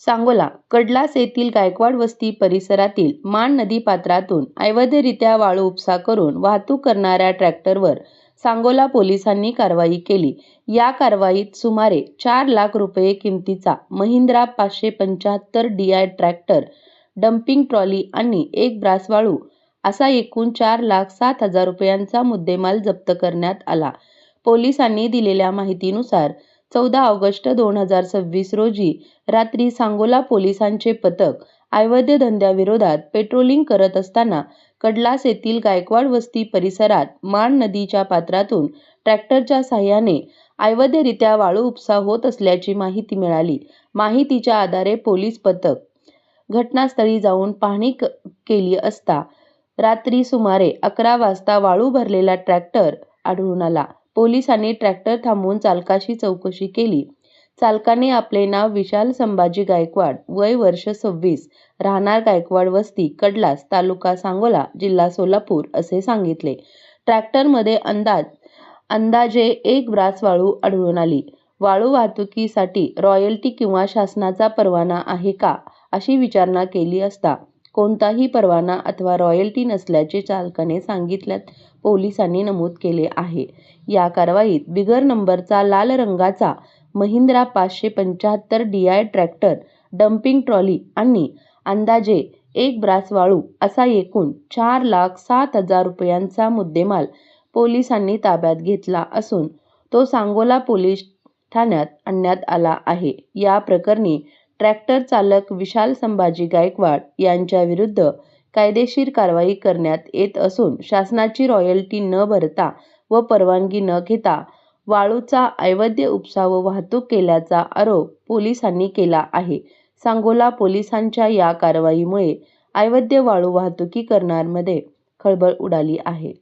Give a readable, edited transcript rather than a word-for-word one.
सांगोला कडलास येथील गायकवाड वस्ती परिसरातील मान नदी पात्रातून अवैधरित्या वाळू उपसा करून वाहतूक करणाऱ्या ट्रॅक्टरवर सांगोला पोलिसांनी कारवाई केली। या कारवाईत सुमारे 4 लाख रुपये किमतीचा Mahindra 575 DI tractor, dumping trolley आणि एक ब्रास वाळू असा एकूण 4,07,000 रुपयांचा मुद्देमाल जप्त करण्यात आला। पोलिसांनी दिलेल्या माहितीनुसार 14 ऑगस्ट 2026 रोजी रात्री सांगोला पोलिसांचे पथक अवैध धंद्याविरोधात पेट्रोलिंग करत असताना कडलास येथील गायकवाड वस्ती परिसरात मान नदीच्या पात्रातून ट्रॅक्टरच्या साहाय्याने अवैधरित्या वाळू उपसा होत असल्याची माहिती मिळाली। माहितीच्या आधारे पोलीस पथक घटनास्थळी जाऊन पाहणी केली असता रात्री सुमारे 11 वाजता वाळू भरलेला ट्रॅक्टर आढळून आला। पोलिसांनी ट्रॅक्टर थांबवून चालकाशी चौकशी केली। चालकाने आपले नाव विशाल संभाजी गायकवाड, वय वर्ष 26, राहणार गायकवाड वस्ती, कडलास, तालुका सांगोला, जिल्हा सोलापूर असे सांगितले। ट्रॅक्टरमध्ये अंदाजे एक ब्रास वाळू आढळून आली। वाळू वाहतुकीसाठी रॉयल्टी किंवा शासनाचा परवाना आहे का, अशी विचारणा केली असता कोणताही परवाना अथवा रॉयल्टी नसल्याचे चालकाने सांगितल्याचे पोलिसांनी नमूद केले आहे। या कारवाईत बिगर नंबरचा लाल रंगाचा Mahindra 575 DI tractor, dumping trolley आणि अंदाजे एक ब्रास वाळू असा एकूण 4,07,000 रुपयांचा मुद्देमाल पोलिसांनी ताब्यात घेतला असून तो सांगोला पोलीस ठाण्यात आणण्यात आला आहे। या प्रकरणी ट्रॅक्टर चालक विशाल संभाजी गायकवाड यांच्या विरुद्ध कायदेशीर कारवाई करण्यात येत असून शासनाची रॉयल्टी न भरता व परवानगी न घेता वाळूचा अवैध उपसा व वाहतूक केल्याचा आरोप पोलिसांनी केला आहे। सांगोला पोलिसांच्या या कारवाईमुळे अवैध वाळू वाहतुकी करणाऱ्यांमध्ये खळबळ उडाली आहे।